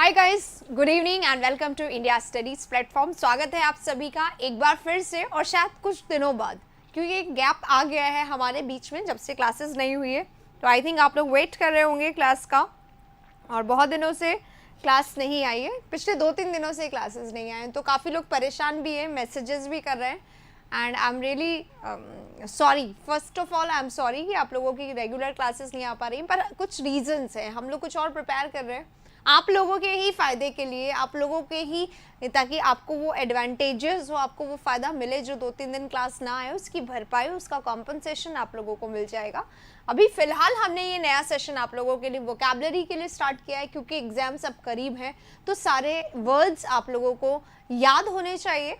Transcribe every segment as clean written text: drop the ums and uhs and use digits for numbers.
Hi guys, good evening and welcome to India studies platform. स्वागत है आप सभी का एक बार फिर से, और शायद कुछ दिनों बाद, क्योंकि एक गैप आ गया है हमारे बीच में जब से क्लासेस नहीं हुई है। तो आई थिंक आप लोग वेट कर रहे होंगे क्लास का, और बहुत दिनों से क्लास नहीं आई है, पिछले 2-3 दिनों से क्लासेस नहीं आए हैं। तो काफ़ी लोग परेशान भी हैं, मैसेजेस भी कर रहे हैं, and I am really sorry. First of all I am sorry कि आप लोगों की रेगुलर क्लासेस नहीं आ पा रही हैं, पर कुछ रीजंस हैं। हम लोग कुछ और प्रिपेयर कर रहे हैं आप लोगों के ही फ़ायदे के लिए, आप लोगों के ही, ताकि आपको वो एडवांटेजेस हो, आपको वो फ़ायदा मिले जो 2-3 दिन क्लास ना आए, उसकी भरपाई, उसका कॉम्पनसेशन आप लोगों को मिल जाएगा। अभी फ़िलहाल हमने ये नया सेशन आप लोगों के लिए वोकैबलरी के लिए स्टार्ट किया है, क्योंकि एग्ज़ाम्स अब करीब हैं, तो सारे वर्ड्स आप लोगों को याद होने चाहिए,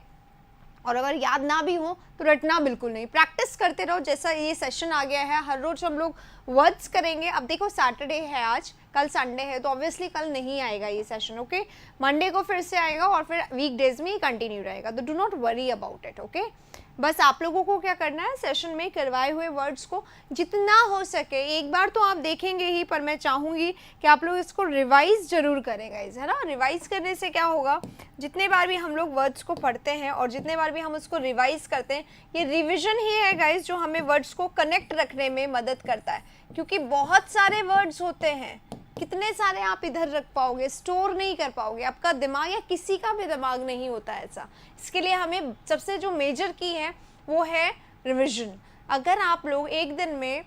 और अगर याद ना भी हो तो रटना बिल्कुल नहीं, प्रैक्टिस करते रहो। जैसा ये सेशन आ गया है, हर रोज़ हम लोग वर्ड्स करेंगे। अब देखो सैटरडे है आज, कल संडे है, तो ऑब्वियसली कल नहीं आएगा ये सेशन, ओके। मंडे को फिर से आएगा और फिर वीकडेज में ही कंटिन्यू रहेगा, तो do not worry about it, okay. बस आप लोगों को क्या करना है, सेशन में करवाए हुए वर्ड्स को जितना हो सके, एक बार तो आप देखेंगे ही, पर मैं चाहूँगी कि आप लोग इसको रिवाइज जरूर करें गाइस, है ना। रिवाइज करने से क्या होगा, जितने बार भी हम लोग वर्ड्स को पढ़ते हैं और जितने बार भी हम उसको रिवाइज करते हैं, ये रिविजन ही है गाइस जो हमें वर्ड्स को कनेक्ट रखने में मदद करता है। क्योंकि बहुत सारे वर्ड्स होते हैं, कितने सारे आप इधर रख पाओगे, स्टोर नहीं कर पाओगे, आपका दिमाग या किसी का भी दिमाग नहीं होता ऐसा। इसके लिए हमें सबसे जो मेजर की है वो है रिविजन। अगर आप लोग एक दिन में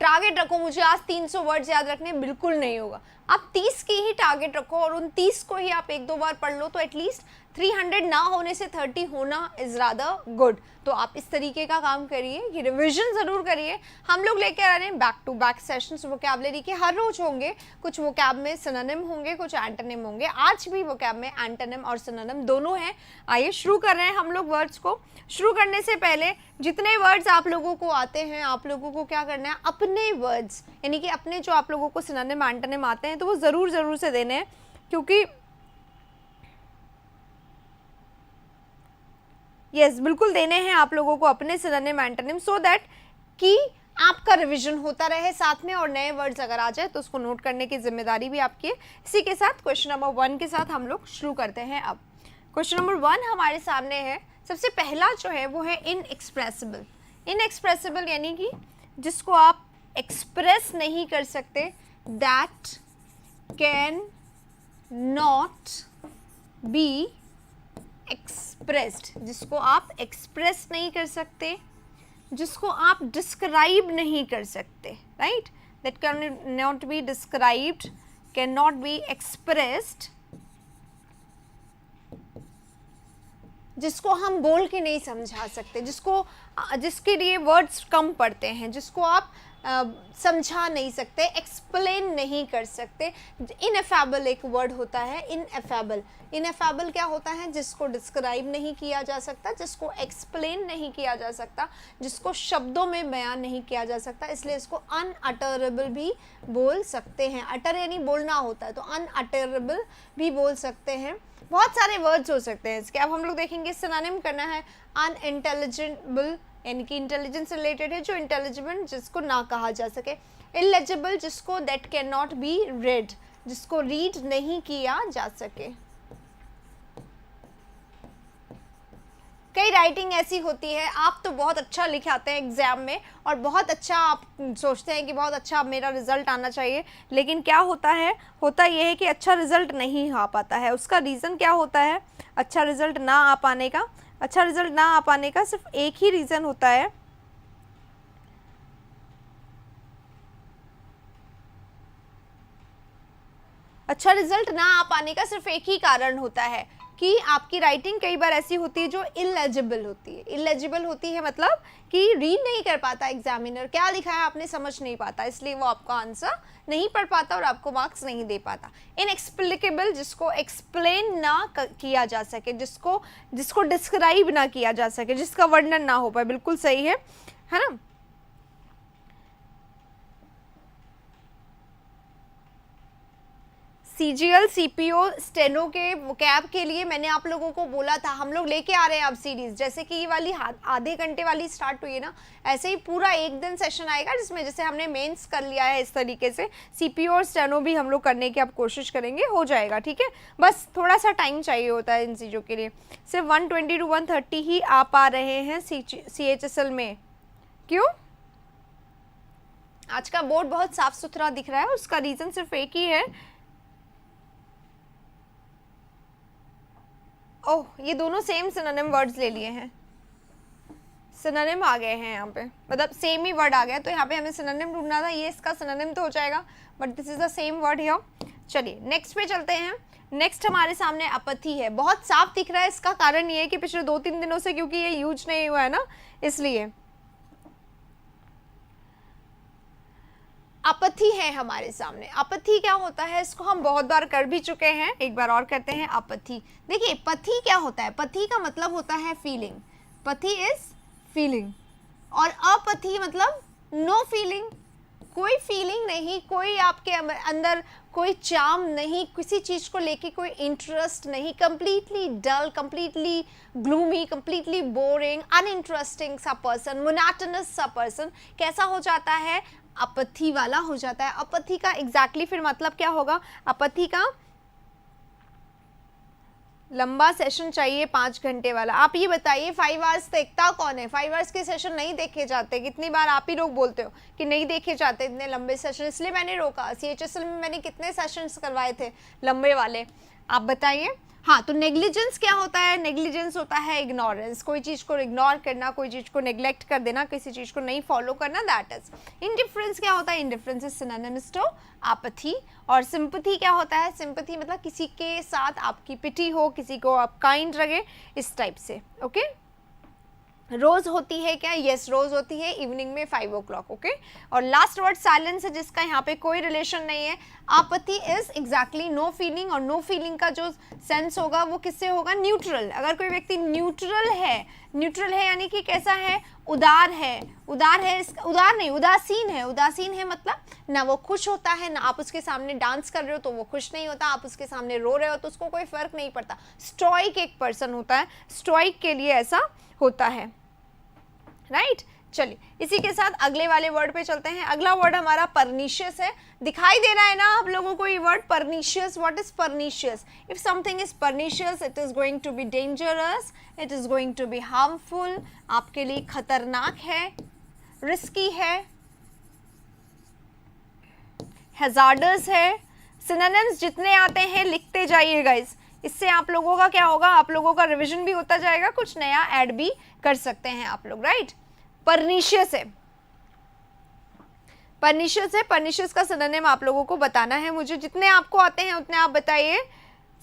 टारगेट रखो, मुझे आज 300 वर्ड्स याद रखने, बिल्कुल नहीं होगा। आप 30 की ही टारगेट रखो और उन 30 को ही आप 1-2 बार पढ़ लो, तो एटलीस्ट 300 ना होने से 30 होना इज रादर गुड। तो आप इस तरीके का काम करिए कि रिवीजन ज़रूर करिए। हम लोग लेकर आ रहे हैं back to back sessions vocabulary के, हर रोज होंगे। कुछ वोकैब में सिनोनिम होंगे, कुछ एंटोनिम होंगे। आज भी वोकैब में एंटोनिम और सिनोनिम दोनों हैं। आइए शुरू कर रहे हैं हम लोग वर्ड्स को। शुरू करने से पहले जितने वर्ड्स आप लोगों को आते हैं, आप लोगों को क्या करना है, अपने वर्ड्स, यानी कि अपने जो आप लोगों को सिनोनिम एंटोनिम आते हैं, तो वो ज़रूर से देने हैं, क्योंकि यस बिल्कुल देने हैं आप लोगों को अपने सिनोनिम एंटोनिम, सो दैट कि आपका रिवीजन होता रहे साथ में, और नए वर्ड्स अगर आ जाए तो उसको नोट करने की जिम्मेदारी भी आपकी है। इसी के साथ क्वेश्चन नंबर 1 के साथ हम लोग शुरू करते हैं। अब क्वेश्चन नंबर 1 हमारे सामने है। सबसे पहला जो है वो है इनएक्सप्रेसिबल। इनएक्सप्रेसिबल यानी कि जिसको आप एक्सप्रेस नहीं कर सकते, that can not be expressed, जिसको आप एक्सप्रेस नहीं कर सकते, जिसको आप डिस्क्राइब नहीं कर सकते, right. That can not be described, can not be expressed, जिसको हम बोल के नहीं समझा सकते, जिसके लिए वर्ड्स कम पड़ते हैं, जिसको आप समझा नहीं सकते, एक्सप्लेन नहीं कर सकते। इनएफेबल एक वर्ड होता है, इनएफेबल। इनएफेबल क्या होता है, जिसको डिस्क्राइब नहीं किया जा सकता, जिसको एक्सप्लेन नहीं किया जा सकता, जिसको शब्दों में बयान नहीं किया जा सकता, इसलिए इसको अनअटरेबल भी बोल सकते हैं। अटर यानी बोलना होता है, तो अनअटरेबल भी बोल सकते हैं। बहुत सारे वर्ड्स हो सकते हैं इसके। अब हम लोग देखेंगे सिनोनिम करना है। अनइंटेलिजिबल यानी कि इंटेलिजेंस रिलेटेड है, जो इंटेलिजिबल जिसको ना कहा जा सके। इलेजिबल जिसको that can not be red, जिसको रीड नहीं किया जा सके। कई राइटिंग ऐसी होती है, आप तो बहुत अच्छा लिखाते हैं एग्जाम में और बहुत अच्छा आप सोचते हैं कि बहुत अच्छा मेरा रिजल्ट आना चाहिए, लेकिन क्या होता है, होता यह है कि अच्छा रिजल्ट नहीं आ पाता है। उसका रीज़न क्या होता है, अच्छा रिजल्ट ना आ पाने का? अच्छा रिजल्ट ना आ पाने का सिर्फ एक ही रीज़न होता है, अच्छा रिजल्ट ना आ पाने का सिर्फ एक ही कारण होता है कि आपकी राइटिंग कई बार ऐसी होती है जो इलेजिबल होती है। इलेजिबल होती है मतलब कि रीड नहीं कर पाता एग्जामिनर, क्या लिखा है आपने समझ नहीं पाता, इसलिए वो आपका आंसर नहीं पढ़ पाता और आपको मार्क्स नहीं दे पाता। इनएक्सप्लिकेबल जिसको एक्सप्लेन ना किया जा सके, जिसको डिस्क्राइब ना किया जा सके, जिसका वर्णन ना हो पाए, बिल्कुल सही है ना। CGL CPO स्टेनो के वोकैब के लिए मैंने आप लोगों को बोला था, हम लोग लेके आ रहे हैं अब सीरीज, जैसे कि ये वाली आधे घंटे वाली स्टार्ट हुई है ना, ऐसे ही पूरा एक दिन सेशन आएगा जिसमें जैसे हमने मेंस कर लिया है इस तरीके से CPO और स्टेनो भी हम लोग करने की अब कोशिश करेंगे, हो जाएगा, ठीक है। बस थोड़ा सा टाइम चाहिए होता है इन चीज़ों के लिए। सिर्फ 120 to 130 ही आ पा रहे हैं CHSL में, क्यों? आज का बोर्ड बहुत साफ सुथरा दिख रहा है, उसका रीज़न सिर्फ एक ही है। ओह, ये दोनों सेम सिनोनिम वर्ड्स ले लिए हैं, सिनोनिम आ गए हैं यहाँ पे, मतलब सेम ही वर्ड आ गया, तो यहाँ पे हमें सिनोनिम ढूंढना था, ये इसका सिनोनिम तो हो जाएगा, but this is the same word here. चलिए नेक्स्ट पे चलते हैं। नेक्स्ट हमारे सामने अपथी है, बहुत साफ दिख रहा है, इसका कारण ये है कि पिछले 2-3 दिनों से क्योंकि ये यूज नहीं हुआ है ना, इसलिए अपथी है हमारे सामने। अपथी क्या होता है, इसको हम बहुत बार कर भी चुके हैं, एक बार और करते हैं। अपथी, देखिए पथी क्या होता है, पथी का मतलब होता है फीलिंग, पथी इज फीलिंग, और अपथी मतलब नो फीलिंग, कोई फीलिंग नहीं, कोई आपके अंदर कोई चार्म नहीं, किसी चीज़ को लेके कोई इंटरेस्ट नहीं, completely dull, completely gloomy, completely boring, uninteresting सा पर्सन, मोनोटोनस सा पर्सन कैसा हो जाता है, अपथी वाला हो जाता है। अपथी का एग्जैक्टली फिर मतलब क्या होगा, अपथी का लंबा सेशन चाहिए 5 घंटे वाला। आप ये बताइए 5 आवर्स देखता कौन है, 5 आवर्स के सेशन नहीं देखे जाते, कितनी बार आप ही लोग बोलते हो कि नहीं देखे जाते इतने लंबे सेशन, इसलिए मैंने रोका। CHSL में मैंने कितने सेशंस करवाए थे लंबे वाले, आप बताइए। हाँ, तो नेग्लिजेंस क्या होता है, नेग्लिजेंस होता है इग्नोरेंस, कोई चीज़ को इग्नोर करना, कोई चीज़ को नेग्लेक्ट कर देना, किसी चीज़ को नहीं फॉलो करना, दैट इज। इंडिफरेंस क्या होता है, इंडिफरेंस इज सिनोनिम्स टू आपथी। और सिंपथी क्या होता है, सिंपथी मतलब किसी के साथ आपकी पिटी हो, किसी को आप काइंड लगे, इस टाइप से, ओके। रोज होती है क्या, यस रोज होती है, इवनिंग में 5 o'clock, ओके। और लास्ट वर्ड साइलेंस है, जिसका यहाँ पे कोई रिलेशन नहीं है। आपत्ति इज एग्जैक्टली नो फीलिंग, और नो फीलिंग का जो सेंस होगा वो किससे होगा, न्यूट्रल। अगर कोई व्यक्ति न्यूट्रल है, न्यूट्रल है यानी कि कैसा है, उदार है, उदार है, उदार नहीं उदासीन है, उदासीन है मतलब ना वो खुश होता है, ना आप उसके सामने डांस कर रहे हो तो वो खुश नहीं होता, आप उसके सामने रो रहे हो तो उसको कोई फर्क नहीं पड़ता। स्टोइक एक पर्सन होता है, स्टोइक के लिए ऐसा होता है, राइट। चलिए इसी के साथ अगले वाले वर्ड पे चलते हैं। अगला वर्ड हमारा परनीशियस है, दिखाई दे रहा है ना आप लोगों को ये word pernicious. What is pernicious, if something is pernicious it is going to be dangerous, it is going to be harmful, आपके लिए खतरनाक है, रिस्की है, हैजार्डस है। सिनोनिम्स जितने आते हैं लिखते जाइए गाइस, इससे आप लोगों का क्या होगा, आप लोगों का रिवीजन भी होता जाएगा, कुछ नया ऐड भी कर सकते हैं आप लोग, राइट। परनीशियस है, परनीशियस है, परनीशियस का सिनोनिम आप लोगों को बताना है मुझे, जितने आपको आते हैं उतने आप बताइए।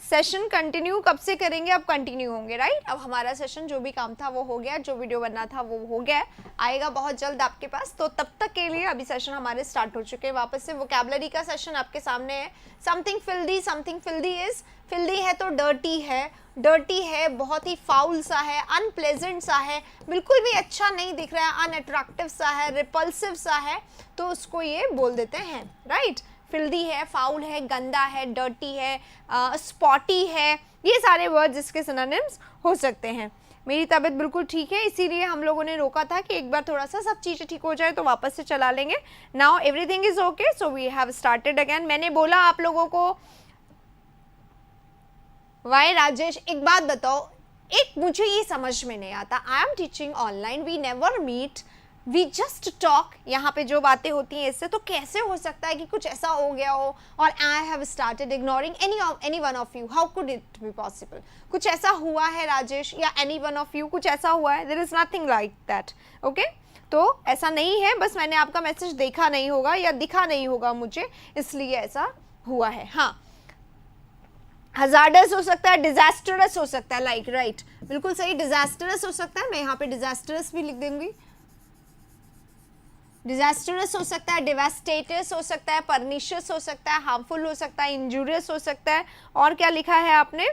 सेशन कंटिन्यू कब से करेंगे, अब कंटिन्यू होंगे, राइट। अब हमारा सेशन जो भी काम था वो हो गया, जो वीडियो बनना था वो हो गया, आएगा बहुत जल्द आपके पास। तो तब तक के लिए अभी सेशन हमारे स्टार्ट हो चुके हैं वापस से। वोकैबुलरी का सेशन आपके सामने है। Something filthy, something filthy is, filthy है तो डर्टी है, डर्टी है, बहुत ही फाउल सा है, अनप्लेजेंट सा है, बिल्कुल भी अच्छा नहीं दिख रहा है, अनअट्रैक्टिव सा है, रिपल्सिव सा है, तो उसको ये बोल देते हैं, राइट। फिल्दी है, फाउल है, गंदा है, डर्टी है, स्पॉटी है, ये सारे वर्ड्स इसके सिनोनिम्स हो सकते हैं। मेरी तबीयत बिल्कुल ठीक है, इसीलिए हम लोगों ने रोका था कि एक बार थोड़ा सा सब चीज़ें ठीक हो जाए तो वापस से चला लेंगे। Now everything is okay, so we have started again. मैंने बोला आप लोगों को, वाई राजेश एक बात बताओ, एक मुझे ये समझ में नहीं आता, I am teaching online, we never meet, we just talk, यहाँ पे जो बातें होती हैं इससे, तो कैसे हो सकता है कि कुछ ऐसा हो गया हो और I have started ignoring any one of you, how could it be possible. कुछ ऐसा हुआ है राजेश या एनी वन ऑफ यू, कुछ ऐसा हुआ है, there is nothing like that, okay. तो ऐसा नहीं है, बस मैंने आपका मैसेज देखा नहीं होगा या दिखा नहीं होगा मुझे, इसलिए ऐसा हुआ है। हाँ, हजार्डस हो सकता है, डिजास्टरस हो सकता है, लाइक राइट, बिल्कुल सही, डिजास्टरस हो सकता है, मैं यहाँ पे डिजास्टरस भी लिख दूंगी, डिजास्टरस हो सकता है, डिवास्टेटस हो सकता है, परनिशियस हो सकता है, हार्मफुल हो सकता है, इंजूरियस हो सकता है, और क्या लिखा है आपने,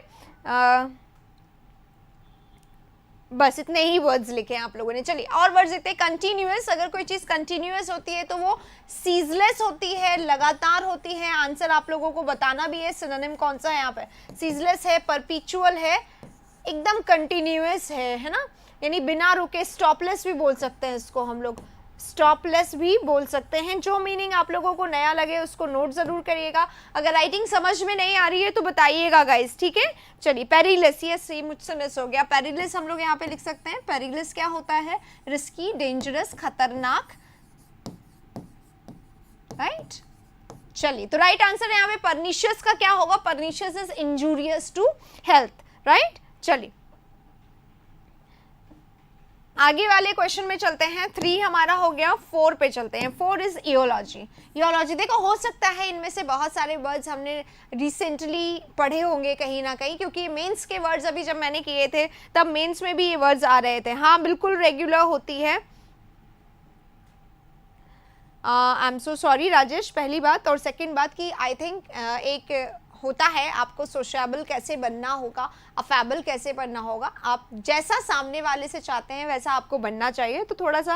बस इतने ही वर्ड्स लिखे हैं आप लोगों ने। चलिए और वर्ड्स देखते हैं। कंटिन्यूअस, अगर कोई चीज कंटिन्यूअस होती है तो वो सीजलेस होती है, लगातार होती है। आंसर आप लोगों को बताना भी है, सिनोनिम कौन सा है यहाँ पे। सीजलेस है, परपीचुअल है, एकदम कंटिन्यूअस है ना, यानी बिना रुके। स्टॉपलेस भी बोल सकते हैं इसको हम लोग, स्टॉपलेस भी बोल सकते हैं। जो मीनिंग आप लोगों को नया लगे उसको नोट जरूर करिएगा। अगर राइटिंग समझ में नहीं आ रही है तो बताइएगा गाइस, ठीक है। चलिए पेरिलस, ये मुझसे मिस हो गया। पेरिलस हम लोग यहाँ पे लिख सकते हैं। पेरिलस क्या होता है? रिस्की, डेंजरस, खतरनाक, राइट। चलिए तो राइट आंसर यहाँ पे परनिशियस का क्या होगा? Pernicious is injurious to health, right. चलिए आगे वाले क्वेश्चन में चलते हैं। 3 हमारा हो गया, 4 पे चलते हैं। 4 इज इयोलॉजी। इयोलॉजी देखो, हो सकता है इनमें से बहुत सारे वर्ड्स हमने रिसेंटली पढ़े होंगे कहीं ना कहीं, क्योंकि मेंस के वर्ड्स अभी जब मैंने किए थे तब मेंस में भी ये वर्ड्स आ रहे थे। हाँ बिल्कुल रेगुलर होती है। I am so sorry Rajesh, पहली बात। और सेकंड बात कि आई थिंक एक होता है आपको सोशेबल कैसे बनना होगा, अफेबल कैसे बनना होगा। आप जैसा सामने वाले से चाहते हैं वैसा आपको बनना चाहिए। तो थोड़ा सा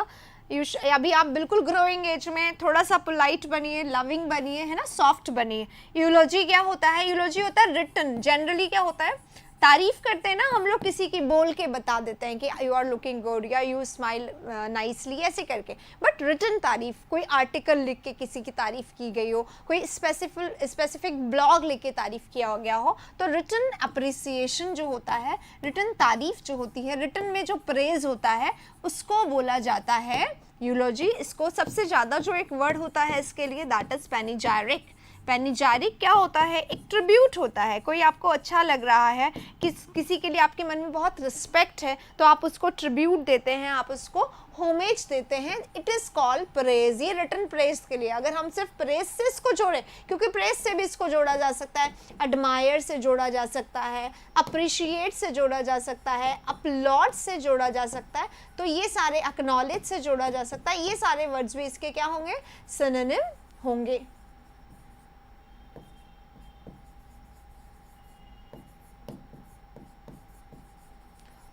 अभी आप बिल्कुल ग्रोइंग एज में थोड़ा सा पोलाइट बनिए, लविंग बनिए, है ना, सॉफ्ट बनिए। यूलॉजी क्या होता है? यूलॉजी होता है रिटन। जनरली क्या होता है, तारीफ करते हैं ना हम लोग, किसी की बोल के बता देते हैं कि यू आर लुकिंग गुड या यू स्माइल नाइसली, ऐसे करके। बट रिटन तारीफ, कोई आर्टिकल लिख के किसी की तारीफ की गई हो, कोई स्पेसिफिक ब्लॉग लिख के तारीफ किया गया हो, तो रिटन अप्रिसिएशन जो होता है, रिटन तारीफ जो होती है, रिटन में जो प्रेज होता है, उसको बोला जाता है यूलॉजी। इसको सबसे ज़्यादा जो एक वर्ड होता है इसके लिए, दैट इज पैनिजायरिक। पैनिजायरिक क्या होता है? एक ट्रिब्यूट होता है। कोई आपको अच्छा लग रहा है, किसी के लिए आपके मन में बहुत रिस्पेक्ट है, तो आप उसको ट्रिब्यूट देते हैं, आप उसको होमेज देते हैं। It is called praise. ये रिटन प्रेज के लिए। अगर हम सिर्फ प्रेज से इसको जोड़ें, क्योंकि प्रेज से भी इसको जोड़ा जा सकता है, एडमायर से जोड़ा जा सकता है, अप्रिशिएट से जोड़ा जा सकता है, अपलॉड से जोड़ा जा सकता है, तो ये सारे, एक्नॉलेज से जोड़ा जा सकता है, ये सारे वर्ड्स भी इसके क्या होंगे? सिनोनिम होंगे।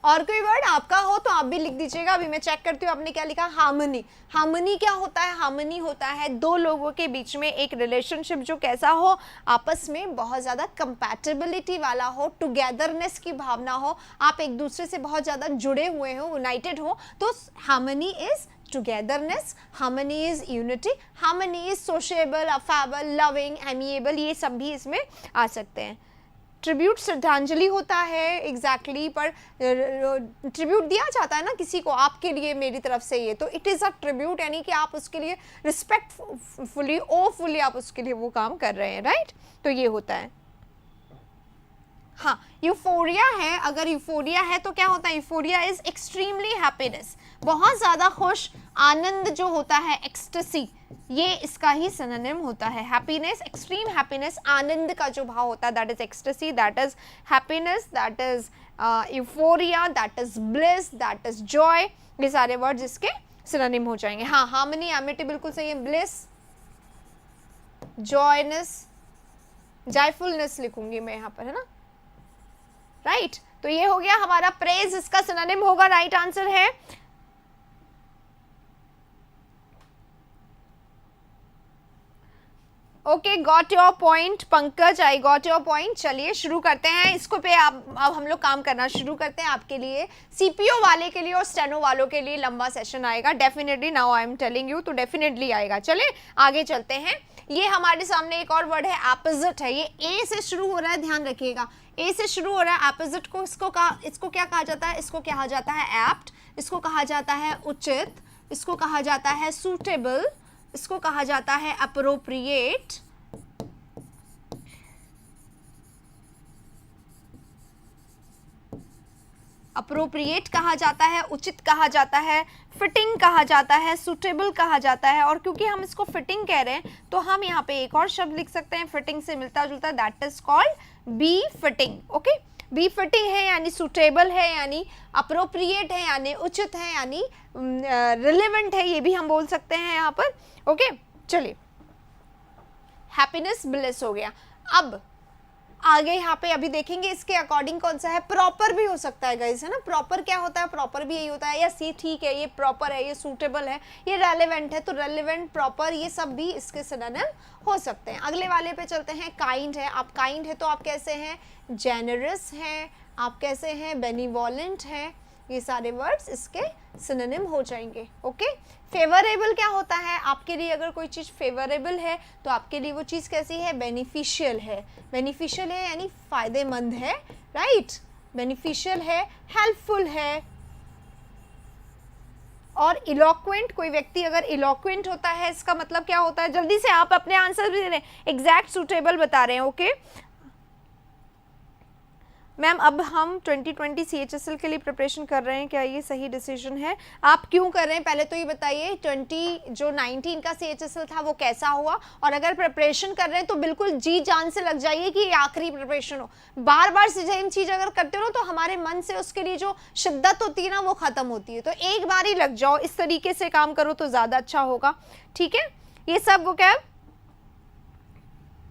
और कोई वर्ड आपका हो तो आप भी लिख दीजिएगा। अभी मैं चेक करती हूँ आपने क्या लिखा। हार्मनी। हार्मनी क्या होता है? हार्मनी होता है दो लोगों के बीच में एक रिलेशनशिप जो कैसा हो, आपस में बहुत ज़्यादा कंपैटिबिलिटी वाला हो, टुगेदरनेस की भावना हो, आप एक दूसरे से बहुत ज़्यादा जुड़े हुए हो, यूनाइटेड हो, तो harmony is togetherness, harmony is unity, harmony is sociable, affable, loving, amiable, ये सब भी इसमें आ सकते हैं। ट्रिब्यूट श्रद्धांजलि होता है एग्जैक्टली, पर ट्रिब्यूट दिया जाता है ना किसी को, आपके लिए मेरी तरफ से ये, तो इट इज़ अ ट्रिब्यूट, यानी कि आप उसके लिए रिस्पेक्टफुली, ओफुली आप उसके लिए वो काम कर रहे हैं, राइट। तो ये होता है। हाँ, यूफोरिया है। अगर यूफोरिया है तो क्या होता है? यूफोरिया इज एक्सट्रीमली हैप्पीनेस, बहुत ज़्यादा खुश, आनंद जो होता है, एक्सटेसी, ये इसका ही सिनोनिम होता है। हैप्पीनेस, एक्सट्रीम हैप्पीनेस, आनंद का जो भाव होता है, that is ecstasy, that is happiness, that is euphoria, that is bliss, that is Joy. ये सारे वर्ड जिसके सिनोनिम हो जाएंगे। हाँ, हार्मनी, एमिटी बिल्कुल सही है। ब्लिस, जॉयनेस, जॉयफुलनेस लिखूंगी मैं यहाँ पर, है ना, राइट। तो ये हो गया हमारा प्रेज, इसका सिनोनिम होगा, राइट आंसर है। Okay, got your point Pankaj, I got your point. चलिए शुरू करते हैं इसको पे। अब हम लोग काम करना शुरू करते हैं। आपके लिए, सीपीओ वाले के लिए और स्टेनो वालों के लिए लंबा सेशन आएगा definitely, now I am telling you, तो डेफिनेटली आएगा। चले आगे चलते हैं। ये हमारे सामने एक और वर्ड है, एपोजिट है। ये ए से शुरू हो रहा है, ध्यान रखिएगा, ए से शुरू हो रहा है। एपोजिट को इसको क्या कहा जाता है? इसको कहा जाता है एप्ट, इसको कहा जाता है उचित, इसको कहा जाता है सूटेबल, इसको कहा जाता है अप्रोप्रिएट, अप्रोप्रिएट कहा जाता है, उचित कहा जाता है, फिटिंग कहा जाता है, सूटेबल कहा जाता है। और क्योंकि हम इसको फिटिंग कह रहे हैं तो हम यहाँ पे एक और शब्द लिख सकते हैं फिटिंग से मिलता जुलता, that is called befitting. Okay, befitting है यानी सूटेबल है, यानी अप्रोप्रिएट है, यानी उचित है, यानी रिलेवेंट है, ये भी हम बोल सकते हैं यहाँ पर। ओके, चलिए, हैप्पीनेस, ब्लिस हो गया। अब आगे यहाँ पे अभी देखेंगे इसके अकॉर्डिंग कौन सा है, प्रॉपर भी हो सकता है गाइस, है ना। प्रॉपर क्या होता है, प्रॉपर भी यही होता है, यस ये ठीक है, ये प्रॉपर है, ये सूटेबल है, ये रेलेवेंट है, तो रेलेवेंट, प्रॉपर, ये सब भी इसके सिनोनिम हो सकते हैं। अगले वाले पे चलते हैं, काइंड है। आप काइंड है तो आप कैसे हैं, जेनरस हैं, आप कैसे हैं, बेनिवोलेंट हैं, ये सारे वर्ड्स इसके सिनोनिम हो जाएंगे। ओके। फेवरेबल क्या होता है, आपके लिए अगर कोई चीज़ फेवरेबल है तो आपके लिए वो चीज़ कैसी है, बेनिफिशियल है। बेनिफिशियल है यानी फ़ायदेमंद है, राइट। बेनिफिशियल है, हेल्पफुल है। और इलोक्वेंट, कोई व्यक्ति अगर इलोक्वेंट होता है इसका मतलब क्या होता है, जल्दी से आप अपने आंसर भी दे रहे हैं, एग्जैक्ट सूटेबल बता रहे हैं। ओके मैम, अब हम 2020 CHSL के लिए प्रिपरेशन कर रहे हैं, क्या ये सही डिसीजन है? आप क्यों कर रहे हैं पहले तो ये बताइए। 19 का CHSL था वो कैसा हुआ, और अगर प्रिपरेशन कर रहे हैं तो बिल्कुल जी जान से लग जाइए कि ये आखिरी प्रिपरेशन हो। बार बार सेम चीज़ अगर करते हो तो हमारे मन से उसके लिए जो शिद्दत होती है ना वो ख़त्म होती है, तो एक बार ही लग जाओ, इस तरीके से काम करो तो ज़्यादा अच्छा होगा। ठीक है, ये सब वो क्या,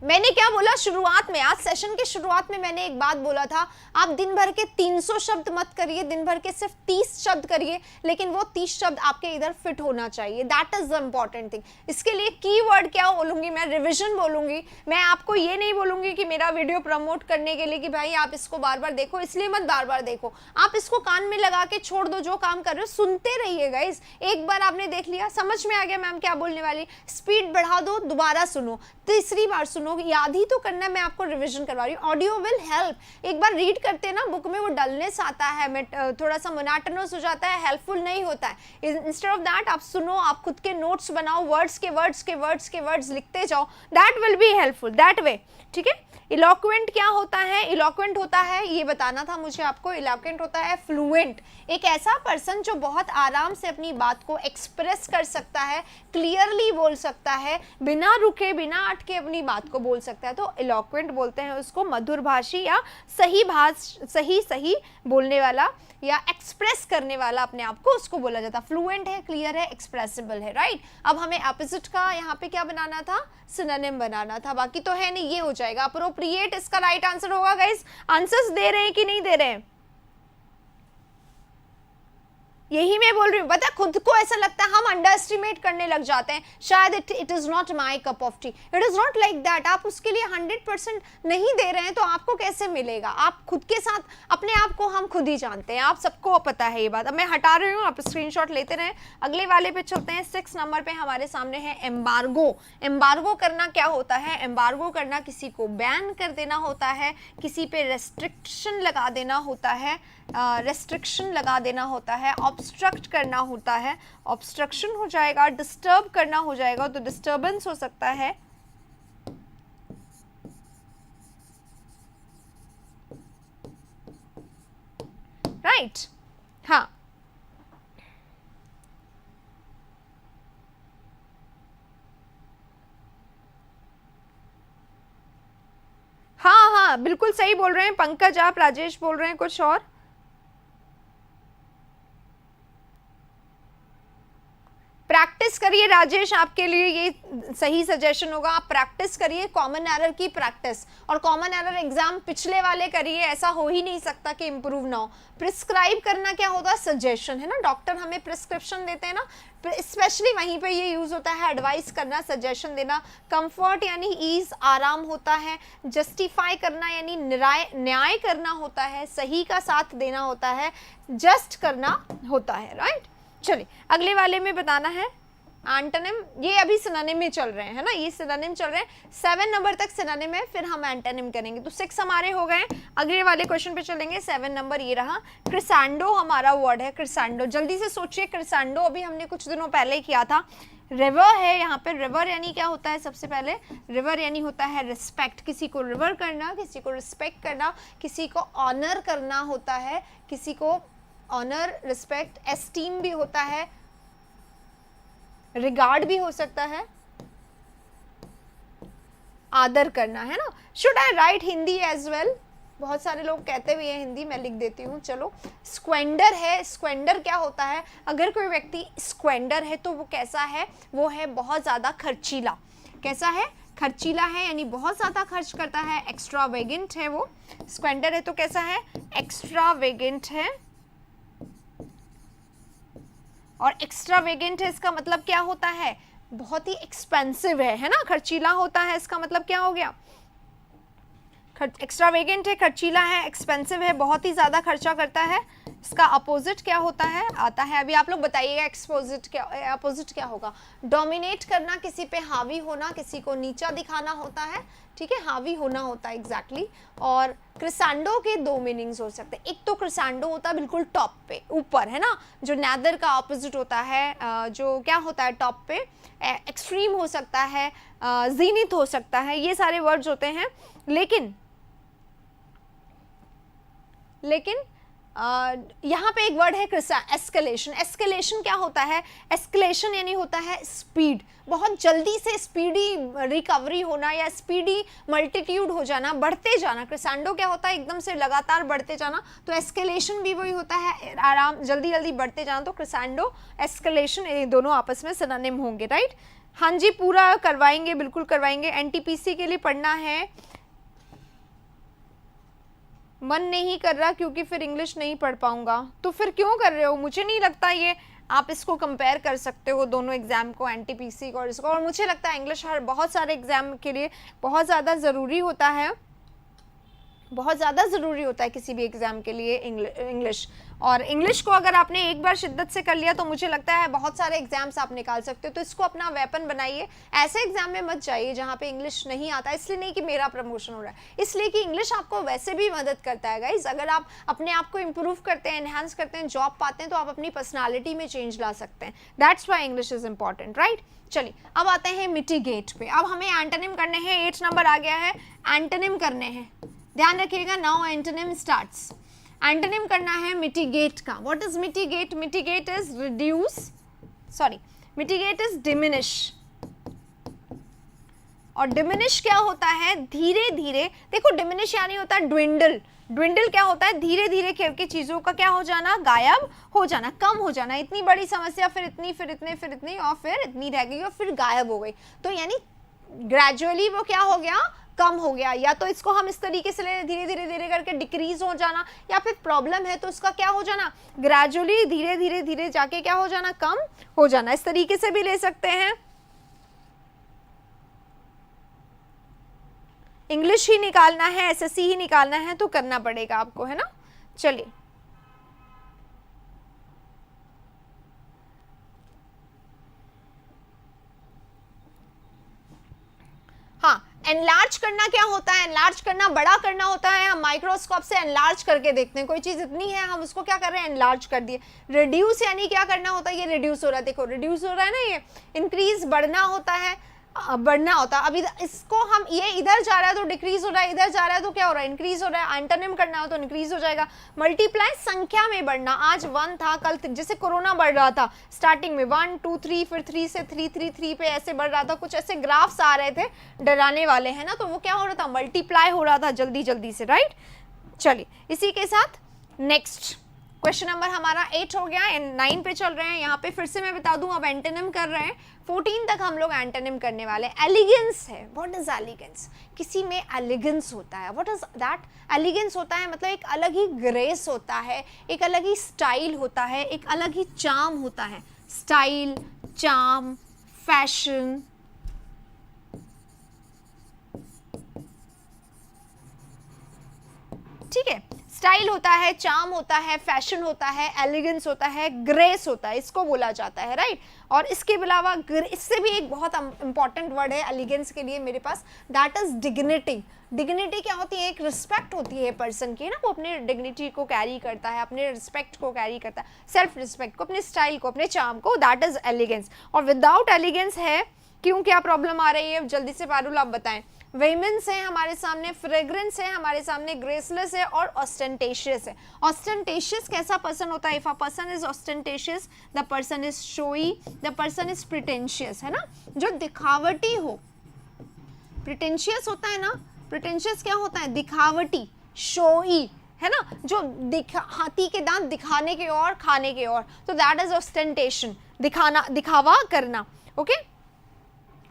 मैंने क्या बोला शुरुआत में, आज सेशन के शुरुआत में मैंने एक बात बोला था, आप दिन भर के 300 शब्द मत करिए, दिन भर के सिर्फ 30 शब्द करिए, लेकिन वो 30 शब्द आपके इधर फिट होना चाहिए, that is the important thing. इसके लिए कीवर्ड क्या बोलूंगी मैं, रिविजन बोलूंगी। मैं आपको ये नहीं बोलूंगी कि मेरा वीडियो प्रमोट करने के लिए कि भाई आप इसको बार बार देखो, इसलिए मत बार बार देखो, आप इसको कान में लगा के छोड़ दो, जो काम कर रहे हो सुनते रहिए गाइस। एक बार आपने देख लिया, समझ में आ गया मैम क्या बोलने वाली, स्पीड बढ़ा दो, दोबारा सुनो, तीसरी बार सुनो, याद ही तो करना है, मैं आपको रिवीजन करवा रही हूँ। Audio will help. एक बार रीड करते हैं ना बुक में, वो डलनेस आता है, थोड़ा सा मोनोटोनस हो जाता है, हेल्पफुल नहीं होता है। इंस्टेड ऑफ दैट आप सुनो, आप खुद के नोट्स बनाओ, वर्ड्स के वर्ड्स लिखते जाओ, that will be helpful that way. ठीक है। इलोक्वेंट क्या होता है, इलोक्वेंट होता है, ये बताना था मुझे आपको, इलोक्वेंट होता है फ्लुएंट, एक ऐसा पर्सन जो बहुत आराम से अपनी बात को एक्सप्रेस कर सकता है, क्लियरली बोल सकता है, बिना रुके बिना अटके अपनी बात को बोल सकता है, तो इलोक्वेंट बोलते हैं उसको। मधुर भाषी या सही बोलने वाला या एक्सप्रेस करने वाला अपने आप को, उसको बोला जाता है। फ्लुएंट है, क्लियर है, एक्सप्रेसिबल है, राइट। अब हमें अपोजिट का यहाँ पे क्या बनाना था, सिनोनिम बनाना था, बाकी तो है नहीं, ये हो जाएगा। अप्रोप्रिएट इसका राइट आंसर होगा गाइस। आंसर्स दे रहे हैं कि नहीं दे रहे हैं, यही मैं बोल रही हूँ। पता खुद को ऐसा लगता है, हम अंडर एस्टिमेट करने लग जाते हैं, शायद it is not my cup of T, it is not like that. आप उसके लिए 100% नहीं दे रहे हैं तो आपको कैसे मिलेगा। आप खुद के साथ अपने आप को हम खुद ही जानते हैं, आप सबको पता है ये बात। अब मैं हटा रही हूँ, आप स्क्रीनशॉट लेते रहें। अगले वाले पे चलते हैं, 6 नंबर पे हमारे सामने है एम्बार्गो। एम्बार्गो करना क्या होता है, एम्बार्गो करना किसी को बैन कर देना होता है, किसी पे रेस्ट्रिक्शन लगा देना होता है, ऑब्स्ट्रक्ट करना होता है, ऑब्स्ट्रक्शन हो जाएगा, डिस्टर्ब करना हो जाएगा तो डिस्टर्बेंस हो सकता है, राइट। हाँ हाँ बिल्कुल सही बोल रहे हैं पंकज आप, राजेश बोल रहे हैं कुछ और। प्रैक्टिस करिए राजेश, आपके लिए ये सही सजेशन होगा, आप प्रैक्टिस करिए, कॉमन एरर की प्रैक्टिस। और कॉमन एरर एग्जाम पिछले वाले करिए, ऐसा हो ही नहीं सकता कि इंप्रूव ना हो। प्रिस्क्राइब करना क्या होगा, सजेशन, है ना। डॉक्टर हमें प्रिस्क्रिप्शन देते हैं ना, स्पेशली वहीं पे ये यूज होता है, एडवाइस करना, सजेशन देना। कंफर्ट यानी ईज, आराम होता है। जस्टिफाई करना यानी न्याय करना होता है, सही का साथ देना होता है, जस्ट करना होता है, राइट। चलिए अगले वाले में बताना है एंटोनिम। ये अभी सिनोनिम में चल रहे हैं, है ना, ये सिनोनिम चल रहे हैं। 7 नंबर तक सिनोनिम है, फिर हम एंटोनिम करेंगे, तो 6 हमारे हो गए। अगले वाले क्वेश्चन पे चलेंगे। 7 नंबर ये रहा, क्रिसेंडो हमारा वर्ड है। क्रिसेंडो, जल्दी से सोचिए, क्रिसेंडो अभी हमने कुछ दिनों पहले ही किया था। रिवर है यहाँ पे, रिवर यानी क्या होता है, सबसे पहले रिवर यानी होता है रिस्पेक्ट, किसी को रिवर करना, किसी को रिस्पेक्ट करना, किसी को ऑनर करना होता है, किसी को ऑनर, रिस्पेक्ट, एस्टीम भी होता है, रिगार्ड भी हो सकता है, आदर करना, है ना। Should I write Hindi as well, बहुत सारे लोग कहते हुए हिंदी, मैं लिख देती हूँ। चलो, स्क्वेंडर है। स्क्वेंडर क्या होता है, अगर कोई व्यक्ति स्क्वेंडर है तो वो कैसा है, वो है बहुत ज़्यादा खर्चीला। कैसा है, खर्चीला है यानी बहुत ज़्यादा खर्च करता है, एक्स्ट्रावेगेंट है वो, स्क्वेंडर है तो कैसा है, एक्स्ट्रावेगेंट है, और एक्स्ट्रावेगेंट है इसका मतलब क्या होता है, बहुत ही एक्सपेंसिव है ना, खर्चीला होता है इसका मतलब क्या हो गया, एक्स्ट्रावेगेंट है, खर्चीला है, एक्सपेंसिव है, बहुत ही ज़्यादा खर्चा करता है, इसका अपोजिट क्या होता है, आता है, अभी आप लोग बताइएगा अपोजिट क्या होगा, डोमिनेट करना, किसी पे हावी होना, किसी को नीचा दिखाना होता है, ठीक है, हावी होना होता है एग्जैक्टली। और क्रिसांडो के दो मीनिंग्स हो सकते हैं, एक तो क्रिसांडो होता है बिल्कुल टॉप पे ऊपर, है ना, जो नैदर का ऑपोजिट होता है, जो क्या होता है टॉप पे, एक्सट्रीम हो सकता है, जीनित हो सकता है, ये सारे वर्ड्स होते हैं। लेकिन यहाँ पे एक वर्ड है एस्केलेशन। एस्केलेशन क्या होता है, एस्केलेशन यानी होता है स्पीड, बहुत जल्दी से स्पीडी रिकवरी होना या स्पीडी मल्टीट्यूड हो जाना, बढ़ते जाना। क्रिसांडो क्या होता है, एकदम से लगातार बढ़ते जाना, तो एस्केलेशन भी वही होता है, आराम जल्दी जल्दी बढ़ते जाना। तो क्रिसांडो, एस्केलेशन, ये दोनों आपस में सिनोनिम होंगे, राइट। हाँ जी, पूरा करवाएंगे, बिल्कुल करवाएंगे। एनटीपीसी के लिए पढ़ना है, मन नहीं कर रहा क्योंकि फिर इंग्लिश नहीं पढ़ पाऊंगा, तो फिर क्यों कर रहे हो, मुझे नहीं लगता ये आप इसको कंपेयर कर सकते हो दोनों एग्जाम को, एनटीपीसी को और इसको। और मुझे लगता है इंग्लिश हर बहुत सारे एग्जाम के लिए बहुत ज़्यादा ज़रूरी होता है, बहुत ज़्यादा ज़रूरी होता है किसी भी एग्ज़ाम के लिए इंग्लिश। और इंग्लिश को अगर आपने एक बार शिद्दत से कर लिया तो मुझे लगता है बहुत सारे एग्जाम्स आप निकाल सकते हो। तो इसको अपना वेपन बनाइए, ऐसे एग्जाम में मत जाइए जहाँ पे इंग्लिश नहीं आता। इसलिए नहीं कि मेरा प्रमोशन हो रहा है, इसलिए कि इंग्लिश आपको वैसे भी मदद करता है गाइज। अगर आप अपने आप को इम्प्रूव करते हैं, एनहांस करते हैं, जॉब पाते हैं, तो आप अपनी पर्सनालिटी में चेंज ला सकते हैं। That's why English is important, right. चलिए अब आते हैं मिटिगेट पे। अब हमें एंटोनिम करने हैं, 8 नंबर आ गया है, एंटोनिम करने हैं, ध्यान रखिएगा। Now antonym starts. एंटोनिम करना है मिटिगेट का। What is mitigate? Mitigate is reduce, sorry, mitigate is diminish. और डिमिनिश क्या होता है? धीरे धीरे, देखो डिमिनिश यानी होता है ड्विंडल। ड्विंडल क्या होता है? धीरे धीरे करके चीजों का क्या हो जाना, गायब हो जाना, कम हो जाना। इतनी बड़ी समस्या, फिर इतनी, फिर इतने, फिर इतनी, और फिर इतनी रह गई और फिर गायब हो गई। तो यानी ग्रेजुअली वो क्या हो गया, कम हो गया। या तो इसको हम इस तरीके से ले, धीरे धीरे धीरे करके डिक्रीज हो जाना, या फिर प्रॉब्लम है तो उसका क्या हो जाना, ग्रेजुअली धीरे धीरे धीरे जाके क्या हो जाना, कम हो जाना। इस तरीके से भी ले सकते हैं। इंग्लिश ही निकालना है, एसएससी ही निकालना है तो करना पड़ेगा आपको, है ना। चलिए हाँ, एनलार्ज करना क्या होता है? एनलार्ज करना, बड़ा करना होता है। हम माइक्रोस्कोप से एनलार्ज करके देखते हैं, कोई चीज इतनी है, हम उसको क्या कर रहे हैं, एनलार्ज कर दिए। रिड्यूस यानी क्या करना होता है, ये रिड्यूस हो रहा है, देखो रिड्यूस हो रहा है ना, ये इंक्रीज, बढ़ना होता है, बढ़ना होता है। अब इसको हम, ये इधर जा रहा है तो डिक्रीज हो रहा है, इधर जा रहा है तो क्या हो रहा है, इंक्रीज हो रहा है। एंटोनिम करना हो तो इंक्रीज हो जाएगा। मल्टीप्लाई, संख्या में बढ़ना, आज 1 था, कल जैसे कोरोना बढ़ रहा था, स्टार्टिंग में 1 2 3, फिर 3 से 3 3 3 पे ऐसे बढ़ रहा था, कुछ ऐसे ग्राफ्स आ रहे थे डराने वाले, है ना। तो वो क्या हो रहा था, मल्टीप्लाई हो रहा था जल्दी जल्दी से, राइट। चलिए इसी के साथ नेक्स्ट क्वेश्चन नंबर हमारा 8 हो गया, 9 पे चल रहे हैं। यहाँ पे फिर से मैं बता दूं, अब एंटोनिम कर रहे हैं, 14 तक हम लोग एंटोनिम करने वाले। एलिगेंस है, व्हाट इज एलिगेंस? किसी में एलिगेंस होता है, व्हाट इज दैट? एलिगेंस होता है मतलब एक अलग ही ग्रेस होता है, एक अलग ही स्टाइल होता है, एक अलग ही चार्म होता है। स्टाइल, चार्म, फैशन, ठीक है। स्टाइल होता है, चार्म होता है, फैशन होता है, एलिगेंस होता है, ग्रेस होता है, इसको बोला जाता है, राइट। और इसके अलावा इससे भी एक बहुत इंपॉर्टेंट वर्ड है एलिगेंस के लिए मेरे पास, दैट इज डिग्निटी। डिग्निटी क्या होती है? एक रिस्पेक्ट होती है पर्सन की ना, वो अपने डिग्निटी को कैरी करता है, अपने रिस्पेक्ट को कैरी करता है, सेल्फ रिस्पेक्ट को, अपने स्टाइल को, अपने चार्म को, दैट इज एलिगेंस। और विदाउट एलिगेंस है, क्यों, क्या प्रॉब्लम आ रही है, जल्दी से पारुल आप बताएं। वेमेंस है हमारे सामने, फ्रेग्रेंस है हमारे सामने, ग्रेसलेस है और ऑस्टेंटेशियस है। ऑस्टेंटेशियस कैसा पर्सन होता है? If a person is ostentatious, the person is showy, the person is pretentious, है ना, जो दिखावटी हो। प्रिटेंशियस होता है ना, प्रिटेंशियस क्या होता है? दिखावटी, शोई, है ना, जो हाथी के दांत दिखाने के और खाने के और, तो दैट इज ऑस्टेंटेशन, दिखाना, दिखावा करना, ओके।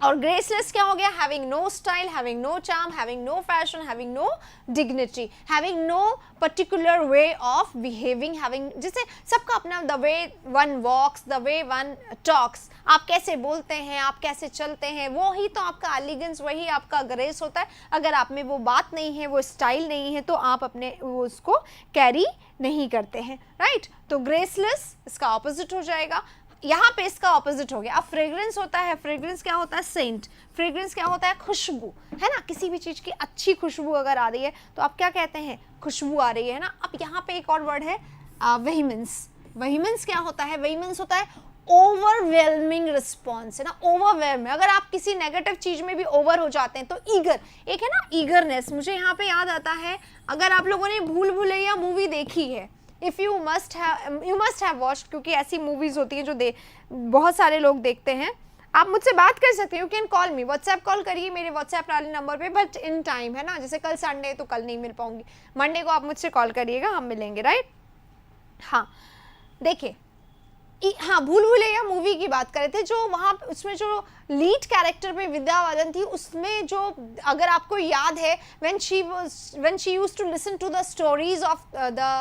और ग्रेसलेस क्या हो गया? Having no style, having no charm, having no fashion, having no dignity, having no particular way of behaving, having, जैसे सबका अपना, the way one walks, the way one talks, आप कैसे बोलते हैं, आप कैसे चलते हैं, वो ही तो आपका एलिगेंस, वही आपका ग्रेस होता है। अगर आप में वो बात नहीं है, वो स्टाइल नहीं है, तो आप अपने उसको कैरी नहीं करते हैं, राइट। तो ग्रेसलेस इसका ऑपोजिट हो जाएगा। यहाँ पे इसका ऑपोजिट हो गया। अब फ्रेग्रेंस होता है, फ्रेग्रेंस क्या होता है? सेंट। फ्रेग्रेंस क्या होता है? खुशबू, है ना। किसी भी चीज़ की अच्छी खुशबू अगर आ रही है तो आप क्या कहते हैं? खुशबू आ रही है ना। अब यहाँ पे एक और वर्ड है वेहीमेंस। वेहीमेंस क्या होता है? वेहीमेंस होता है ओवरवेलमिंग रिस्पॉन्स, है ना। ओवरवेलम, अगर आप किसी नेगेटिव चीज में भी ओवर हो जाते हैं तो ईगर, एक है ना ईगरनेस। मुझे यहाँ पे याद आता है, अगर आप लोगों ने भूल भुलैया मूवी देखी है, if you must have watched, क्योंकि ऐसी मूवीज़ होती हैं जो बहुत सारे लोग देखते हैं। आप मुझसे बात कर सकते हो, you can call me, WhatsApp call करिए मेरे व्हाट्सएप वाले नंबर पे, बट इन टाइम, है ना। जैसे कल संडे है तो कल नहीं मिल पाऊंगी, मंडे को आप मुझसे कॉल करिएगा, हम मिलेंगे, राइट। हाँ देखिए, हाँ भूल भुलैया मूवी की बात कर रहे थे, जो वहाँ उसमें जो लीड कैरेक्टर पे विद्या बालन थी, उसमें जो, अगर आपको याद है, when she used to listen to the stories of the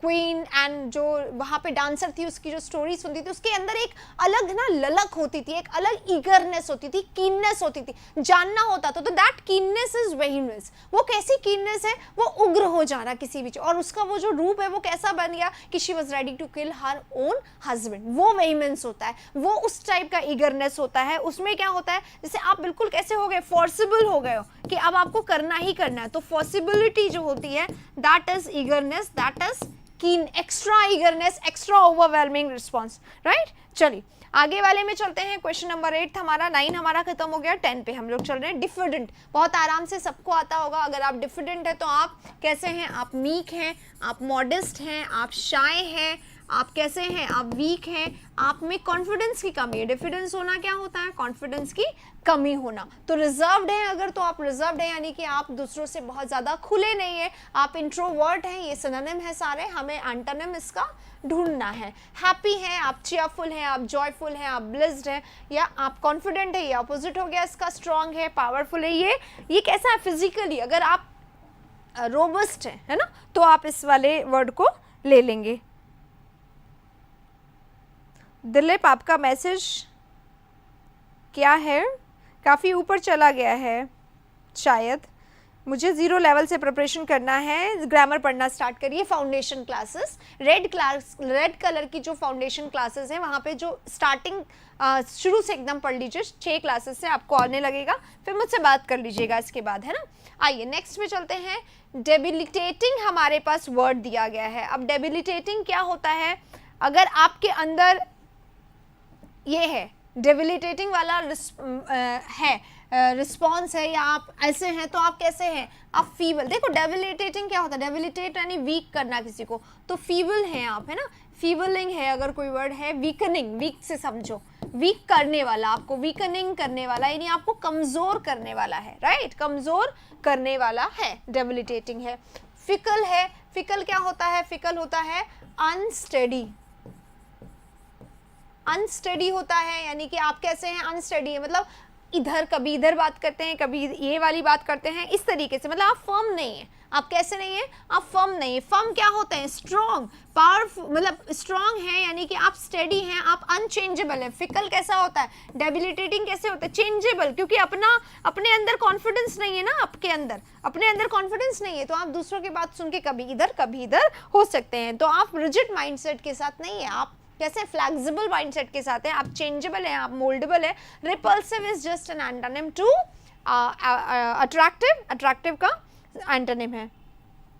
queen and जो वहाँ पे डांसर थी, उसकी जो स्टोरी सुनती थी, उसके अंदर एक अलग ना ललक होती थी, एक अलग ईगरनेस होती थी, कीननेस होती थी, जानना होता था। तो दैट कीननेस इज वेहीमेंस। वो कैसी कीननेस है? वो उग्र हो जाना किसी भी, और उसका वो जो रूप है वो कैसा बन गया कि she was ready to kill her own husband, वो वेहीमेंस होता है, वो उस टाइप का ईगरनेस होता है। उसमें क्या होता है, जैसे आप बिल्कुल कैसे हो गए, फोर्सिबल हो गए हो कि अब आपको करना ही करना है, तो फोर्सिबिलिटी जो होती है, that is eagerness, that is keen, extra eagerness, extra overwhelming response, right. चलिए आगे वाले में चलते हैं। क्वेश्चन नंबर 8 हमारा, 9 हमारा खत्म हो गया, 10 पे हम लोग चल रहे हैं। डिफिडेंट, बहुत आराम से सबको आता होगा। अगर आप डिफिडेंट है तो आप कैसे हैं? आप मीक हैं, आप मॉडेस्ट हैं, आप शाय हैं, आप कैसे हैं? आप वीक हैं, आप में कॉन्फिडेंस की कमी है। डिफिडेंस होना क्या होता है? कॉन्फिडेंस की कमी होना। तो रिजर्व्ड है अगर, तो आप रिजर्व्ड है यानी कि आप दूसरों से बहुत ज़्यादा खुले नहीं है, आप इंट्रोवर्ट हैं, ये सिनोनिम है सारे, हमें एंटोनिम इसका ढूंढना है। हैप्पी हैं, आप चीयरफुल हैं, आप जॉयफुल हैं, आप ब्लिस्ड हैं, या आप कॉन्फिडेंट है, ये अपोजिट हो गया इसका। स्ट्रॉन्ग है, पावरफुल है, ये कैसा है? फिजिकली अगर आप रोबस्ट हैं, है ना, तो आप इस वाले वर्ड को ले लेंगे। दिलीप, आपका मैसेज क्या है? काफ़ी ऊपर चला गया है शायद। मुझे 0 लेवल से प्रिपरेशन करना है, ग्रामर पढ़ना स्टार्ट करिए। फाउंडेशन क्लासेस, रेड कलर की जो फाउंडेशन क्लासेस हैं, वहाँ पे जो स्टार्टिंग शुरू से एकदम पढ़ लीजिए, 6 क्लासेस से आपको आने लगेगा, फिर मुझसे बात कर लीजिएगा इसके बाद, है ना। आइए नेक्स्ट पे चलते हैं। डेबिलिटेटिंग हमारे पास वर्ड दिया गया है। अब डेबिलिटेटिंग क्या होता है? अगर आपके अंदर ये है, डेबिलिटेटिंग वाला रिस्पॉन्स है, या आप ऐसे हैं तो आप कैसे हैं? आप फीबल। देखो डेबिलिटेटिंग क्या होता है? डेबिलिटेट यानी वीक करना किसी को, तो फीबल हैं आप, है ना। फीबलिंग है अगर कोई वर्ड है। वीकनिंग, वीक से समझो, वीक करने वाला, आपको वीकनिंग करने वाला, यानी आपको कमजोर करने वाला है, राइट, कमजोर करने वाला है, डेबिलिटेटिंग है। फिकल है, फिकल क्या होता है? फिकल होता है अनस्टेडी, अनस्टडी होता है, यानी कि आप कैसे हैं? अनस्टडी है, मतलब इधर कभी इधर बात करते हैं, कभी ये वाली बात करते हैं, इस तरीके से, मतलब आप फर्म नहीं है। आप कैसे नहीं है? आप फर्म नहीं है। फर्म क्या होते हैं? स्ट्रॉन्ग, पावरफुल, मतलब स्ट्रॉन्ग है यानी कि आप स्टेडी हैं, आप अनचेंजेबल है। फिकल कैसा होता है? डेबिलिटेटिंग कैसे होता है? चेंजेबल, क्योंकि अपने अंदर कॉन्फिडेंस नहीं है ना, आपके अंदर अपने अंदर कॉन्फिडेंस नहीं है, तो आप दूसरों की बात सुन के कभी इधर हो सकते हैं। तो आप रिजिड माइंडसेट के साथ नहीं है, आप कैसे? फ्लेक्सिबल माइंडसेट के साथ है, आप चेंजेबल है, आप मोल्डेबल है। Repulsive is just an antonym to attractive, attractive का एंटोनिम है।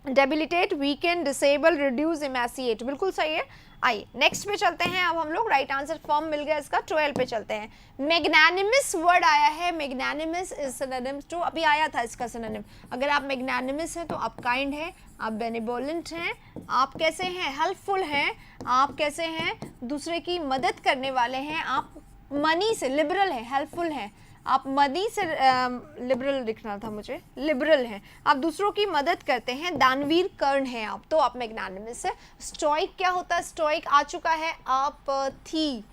Debilitate, weakened, disable, reduce, emaciate, बिल्कुल सही है। आइए नेक्स्ट पे चलते हैं। अब हम लोग राइट आंसर फॉर्म मिल गया इसका, 12 पे चलते हैं। मैग्नानिमस वर्ड आया है। मैग्नानिमस इज सिनोनिम टू, अभी आया था इसका सिनोनिम। अगर आप मैग्नानिमस हैं तो आप काइंड हैं, आप बेनिवोलेंट हैं, आप कैसे हैं? हेल्पफुल हैं, आप कैसे हैं? दूसरे की मदद करने वाले हैं, आप मनी से लिबरल है, हेल्पफुल हैं, आप मनी से लिबरल लिखना था मुझे, लिबरल हैं, आप दूसरों की मदद करते हैं, दानवीर कर्ण हैं आप, तो आप मैग्नानिमस है। स्टोइक क्या होता है? स्टोइक आ चुका है, आप थी,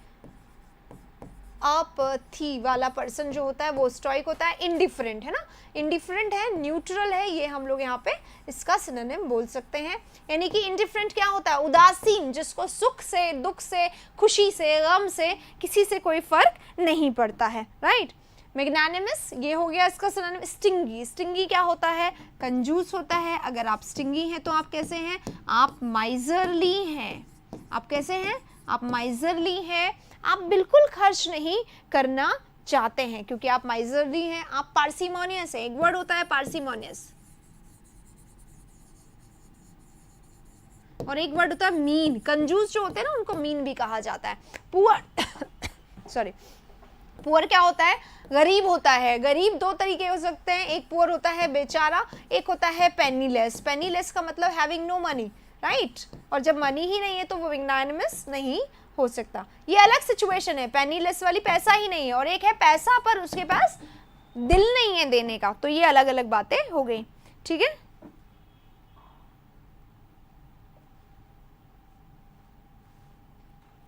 अपथी वाला पर्सन जो होता है वो स्टोइक होता है, इंडिफरेंट है ना, इंडिफरेंट है, न्यूट्रल है, ये हम लोग यहाँ पे इसका सिनोनिम बोल सकते हैं। यानी कि इंडिफरेंट क्या होता है, उदासीन, जिसको सुख से, दुख से, खुशी से, गम से, किसी से कोई फर्क नहीं पड़ता है, राइट। मैग्नानिमस ये हो गया इसका सिनोनिम। स्टिंगी, स्टिंगी क्या होता है, कंजूस होता है। अगर आप स्टिंगी हैं तो आप कैसे हैं, आप माइजरली हैं। आप कैसे हैं, आप माइजरली हैं, आप बिल्कुल खर्च नहीं करना चाहते हैं क्योंकि आप माइजरली हैं। आप पार्सिमोनियस है, एक वर्ड होता है पार्सिमोनियस, और एक वर्ड होता है मीन। कंजूस जो होते हैं ना उनको मीन भी कहा जाता है। पुअर सॉरी, पुअर क्या होता है, गरीब होता है। गरीब दो तरीके हो सकते हैं, एक पुअर होता है बेचारा, एक होता है पेनीलेस। पेनीलेस का मतलब हैविंग नो मनी, राइट। और जब मनी ही नहीं है तो वो मैग्नानिमस नहीं हो सकता। ये अलग सिचुएशन है, पेनीलेस वाली पैसा ही नहीं है, और एक है पैसा पर उसके पास दिल नहीं है देने का, तो ये अलग अलग बातें हो गई, ठीक है।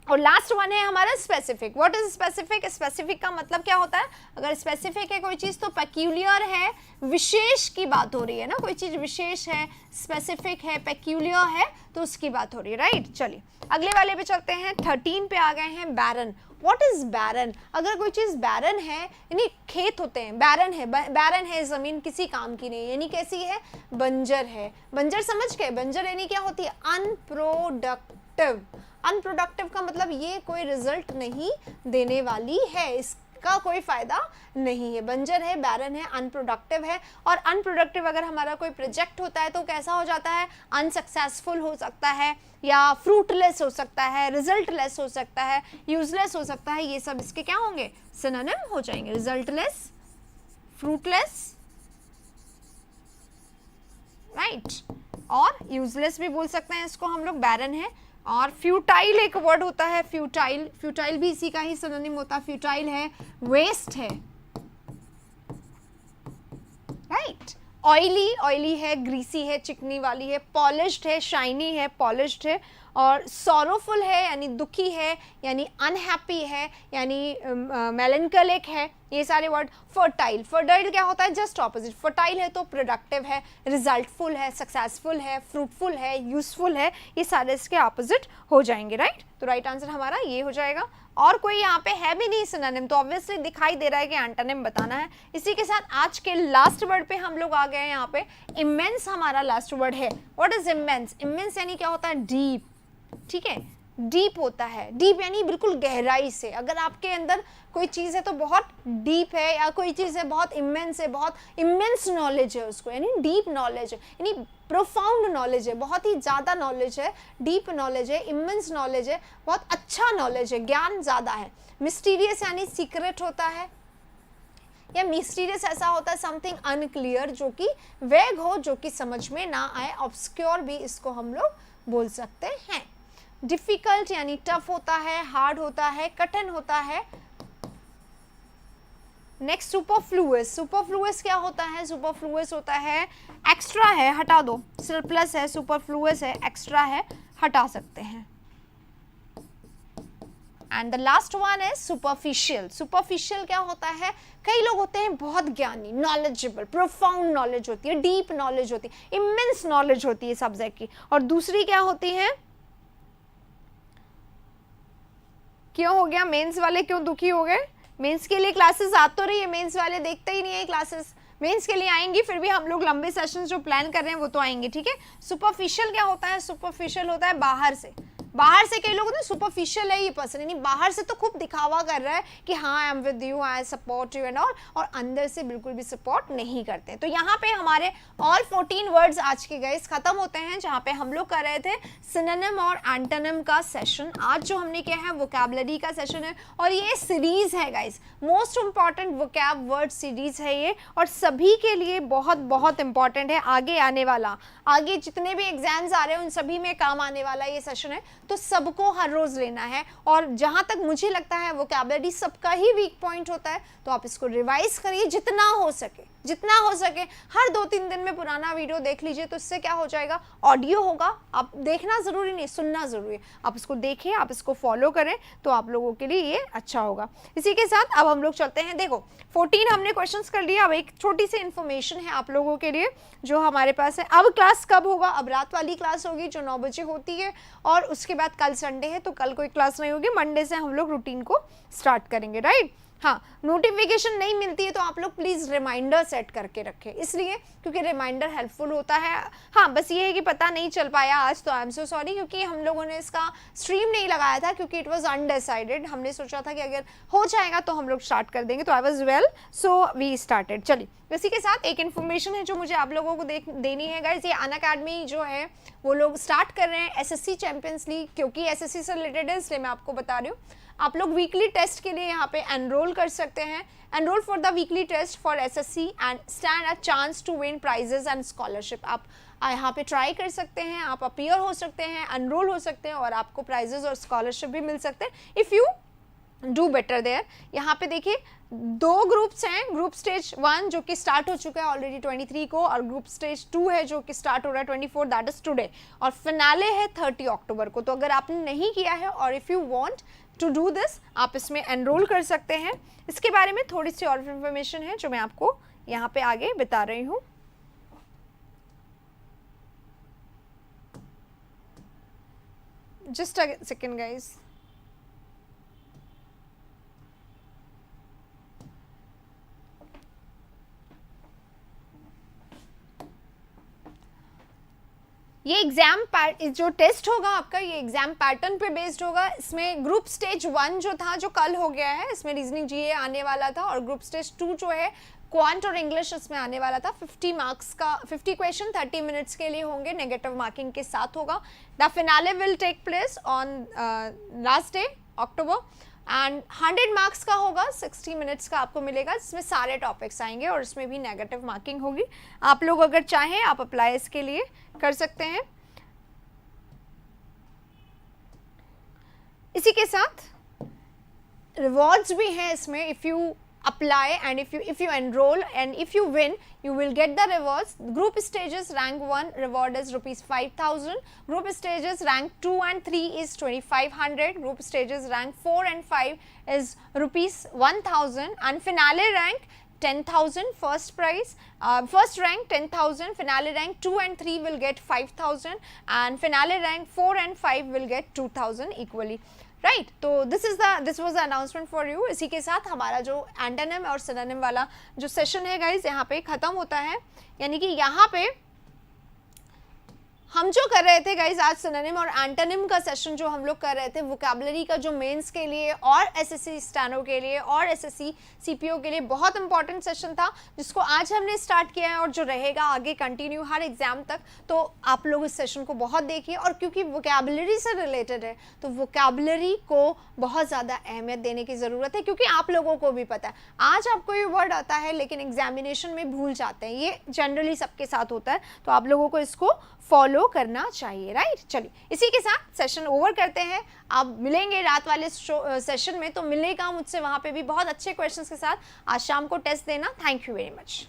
और लास्ट वन है हमारा specific. What is specific, specific का मतलब क्या होता है, अगर स्पेसिफिक है कोई चीज तो पेक्यूलियर है, विशेष की बात हो रही है ना, कोई चीज विशेष है, स्पेसिफिक है, पेक्यूलियर है, तो उसकी बात हो रही है, राइट। चलिए अगले वाले पे चलते हैं। 13 पे आ गए हैं, बैरन। व्हाट इज बैरन, अगर कोई चीज बैरन है यानी खेत होते हैं, बैरन है, बैरन है जमीन, किसी काम की नहीं, यानी कैसी है, बंजर है। बंजर समझ गए, बंजर यानी क्या होती है, अनप्रोडक्टिव। अनप्रोडक्टिव का मतलब ये कोई रिजल्ट नहीं देने वाली है, इसका कोई फायदा नहीं है। बंजर है, बैरन है, अनप्रोडक्टिव है। और अनप्रोडक्टिव अगर हमारा कोई प्रोजेक्ट होता है तो कैसा हो जाता है, अनसक्सेसफुल हो सकता है, या फ्रूटलेस हो सकता है, रिजल्टलेस हो सकता है, यूजलेस हो सकता है। ये सब इसके क्या होंगे, सिनोनिम हो जाएंगे। रिजल्टलेस, फ्रूटलेस, राइट, और यूजलेस भी बोल सकते हैं इसको हम लोग, बैरन है। और फ्यूटाइल एक वर्ड होता है, फ्यूटाइल, फ्यूटाइल भी इसी का ही सिनोनिम होता है। फ्यूटाइल है, वेस्ट है, राइट। ऑयली, ऑयली है, ग्रीसी है, चिकनी वाली है। पॉलिश्ड है, शाइनी है, पॉलिश्ड है। और सॉरोफुल है यानी दुखी है, यानी अनहैप्पी है, यानी मेलनकलिक है, ये सारे वर्ड। फर्टाइल, फर्टाइल क्या होता है, जस्ट ऑपोजिट। फर्टाइल है तो प्रोडक्टिव है, रिजल्टफुल है, सक्सेसफुल है, फ्रूटफुल है, यूजफुल है, ये सारे इसके ऑपोजिट हो जाएंगे, राइट। तो राइट आंसर हमारा ये हो जाएगा। और कोई यहाँ पे है भी नहीं सिनोनिम, तो ऑब्वियसली दिखाई दे रहा है कि एंटोनिम बताना है। इसी के साथ आज के लास्ट वर्ड पे हम लोग आ गए हैं यहाँ पे। इमेंस हमारा लास्ट वर्ड है। व्हाट इज इमेंस, इमेंस यानी क्या होता है, डीप, ठीक है, डीप होता है। डीप यानी बिल्कुल गहराई से, अगर आपके अंदर कोई चीज़ है तो बहुत डीप है, या कोई चीज़ है बहुत इमेंस है, बहुत इमेंस नॉलेज है उसको, यानी डीप नॉलेज है, यानी प्रोफाउंड नॉलेज है, बहुत ही ज़्यादा नॉलेज है, डीप नॉलेज है, इमेंस नॉलेज है, बहुत अच्छा नॉलेज है, ज्ञान ज़्यादा है। मिस्टीरियस यानी सीक्रेट होता है, या मिस्टीरियस ऐसा होता है समथिंग अनक्लियर, जो कि वेग हो, जो कि समझ में ना आए। ऑब्सक्योर भी इसको हम लोग बोल सकते हैं। डिफिकल्ट यानी टफ होता है, हार्ड होता है, कठिन होता है। नेक्स्ट सुपरफ्लुअस, सुपरफ्लुअस क्या होता है, सुपरफ्लुअस होता है एक्स्ट्रा है, हटा दो, सरप्लस है, सुपरफ्लुअस है, एक्स्ट्रा है, हटा सकते हैं। एंड द लास्ट वन है सुपरफिशियल। सुपरफिशियल क्या होता है, कई लोग होते हैं बहुत ज्ञानी, नॉलेजेबल, प्रोफाउंड नॉलेज होती है, डीप नॉलेज होती है, इमेंस नॉलेज होती है सब्जेक्ट की। और दूसरी क्या होती है, क्यों हो गया मेंस वाले, क्यों दुखी हो गए, मेंस के लिए क्लासेस आ तो रही है, मेंस वाले देखते ही नहीं है क्लासेस। मेंस के लिए आएंगी, फिर भी हम लोग लंबे सेशंस जो प्लान कर रहे हैं वो तो आएंगे, ठीक है। सुपरफिशियल क्या होता है, सुपरफिशियल होता है बाहर से, बाहर से कई लोग ना सुपरफिशियल है ये पर्सन, यानी बाहर से तो खूब दिखावा कर रहा है कि हाँ I am with you, I support you and all, और अंदर से बिल्कुल भी सपोर्ट नहीं करते। तो यहाँ पे हमारे ऑल 14 वर्ड्स आज के गाइस खत्म होते हैं, जहाँ पे हम लोग कर रहे थे सिनोनिम और एंटोनिम का सेशन। आज जो हमने किया है वोकैबुलरी का सेशन है, और ये सीरीज है guys, most important vocab word series है ये, और सभी के लिए बहुत बहुत इंपॉर्टेंट है। आगे आने वाला, आगे जितने भी एग्जाम्स आ रहे हैं उन सभी में काम आने वाला ये सेशन है, तो सबको हर रोज लेना है। और जहां तक मुझे लगता है वोकैबुलरी सबका ही वीक पॉइंट होता है, तो आप इसको रिवाइज करिए जितना हो सके। जितना हो सके हर 2-3 दिन में पुराना वीडियो देख लीजिए, तो इससे क्या हो जाएगा, ऑडियो होगा, आप देखना ज़रूरी नहीं, सुनना ज़रूरी है, आप इसको देखें, आप इसको फॉलो करें, तो आप लोगों के लिए ये अच्छा होगा। इसी के साथ अब हम लोग चलते हैं, देखो 14 हमने क्वेश्चंस कर लिया। अब एक छोटी सी इन्फॉर्मेशन है आप लोगों के लिए जो हमारे पास है। अब क्लास कब होगा, अब रात वाली क्लास होगी जो 9 बजे होती है, और उसके बाद कल संडे है तो कल कोई क्लास नहीं होगी, मंडे से हम लोग रूटीन को स्टार्ट करेंगे, राइट। हाँ, नोटिफिकेशन नहीं मिलती है तो आप लोग प्लीज़ रिमाइंडर सेट करके रखें, इसलिए क्योंकि रिमाइंडर हेल्पफुल होता है। हाँ, बस ये है कि पता नहीं चल पाया आज, तो आई एम सो सॉरी, क्योंकि हम लोगों ने इसका स्ट्रीम नहीं लगाया था, क्योंकि इट वाज अनडिसाइडेड। हमने सोचा था कि अगर हो जाएगा तो हम लोग स्टार्ट कर देंगे, तो I was well, so we started. चलिए, इसी के साथ एक इन्फॉर्मेशन है जो मुझे आप लोगों को देनी है गाइज। ये अनअकैडमी जो है वो लोग स्टार्ट कर रहे हैं एसएससी चैंपियंस लीग, क्योंकि एसएससी से रिलेटेड है इसलिए मैं आपको बता रही हूँ। आप लोग वीकली टेस्ट के लिए यहाँ पे एनरोल कर सकते हैं, enrol for the weekly test for SSC and stand a chance to win prizes and scholarship. आप यहाँ पे ट्राई कर सकते हैं, आप अपीयर हो सकते हैं, एनरोल हो सकते हैं, और आपको प्राइजेस और स्कॉलरशिप भी मिल सकते हैं if you do better there. यहाँ पे देखिए 2 ग्रुप्स हैं, ग्रुप स्टेज 1 जो कि स्टार्ट हो चुका है ऑलरेडी 23 को, और ग्रुप स्टेज 2 है जो कि स्टार्ट हो रहा है 24, दैट इज टुडे, और फिनाले है 30 अक्टूबर को। तो अगर आपने नहीं किया है और if you want to do this, आप इसमें एनरोल कर सकते हैं। इसके बारे में थोड़ी सी और इन्फॉर्मेशन है जो मैं आपको यहाँ पे आगे बता रही हूँ। Just a second guys. ये एग्जाम जो टेस्ट होगा आपका, ये एग्जाम पैटर्न पे बेस्ड होगा। इसमें ग्रुप स्टेज 1 जो था, जो कल हो गया है, इसमें रीजनिंग जीए आने वाला था, और ग्रुप स्टेज 2 जो है क्वांट और इंग्लिश इसमें आने वाला था। 50 मार्क्स का 50 क्वेश्चन 30 मिनट्स के लिए होंगे, नेगेटिव मार्किंग के साथ होगा। The finale will take place on last day October, and 100 marks का होगा, 60 मिनट्स का आपको मिलेगा, जिसमें सारे टॉपिक्स आएंगे और इसमें भी नेगेटिव मार्किंग होगी। आप लोग अगर चाहें आप अप्लाई इसके लिए कर सकते हैं। इसी के साथ रिवॉर्ड्स भी हैं इसमें। If you apply and if you enroll and if you win, you will get the rewards. Group stages rank 1 reward is rupees 5,000, group stages rank 2 and 3 is 2,500, group stages rank 4 and 5 is rupees 1,000, and finale rank 10,000 first prize, first rank 10,000, finale rank 2 and 3 will get 5,000, and finale rank 4 and 5 will get 2,000 equally, right. तो this was the announcement for you. इसी के साथ हमारा जो antonym और synonym वाला जो session है गाइज यहाँ पे ख़त्म होता है, यानी कि यहाँ पे हम जो कर रहे थे गाइज आज सिनोनिम और एंटोनिम का सेशन जो हम लोग कर रहे थे, वोकैबुलरी का जो मेंस के लिए और एसएससी स्टेनो के लिए और एसएससी सीपीओ के लिए बहुत इंपॉर्टेंट सेशन था, जिसको आज हमने स्टार्ट किया है और जो रहेगा आगे कंटिन्यू हर एग्जाम तक। तो आप लोग इस सेशन को बहुत देखिए, और क्योंकि वोकैबुलरी से रिलेटेड है तो वोकैबुलरी को बहुत ज़्यादा अहमियत देने की ज़रूरत है, क्योंकि आप लोगों को भी पता है आज आपको ये वर्ड आता है लेकिन एग्जामिनेशन में भूल जाते हैं, ये जनरली सबके साथ होता है, तो आप लोगों को इसको फॉलो करना चाहिए, राइट। चलिए, इसी के साथ सेशन ओवर करते हैं। आप मिलेंगे रात वाले सेशन में, तो मिलेगा मुझसे वहाँ पे भी बहुत अच्छे क्वेश्चंस के साथ। आज शाम को टेस्ट देना। Thank you very much.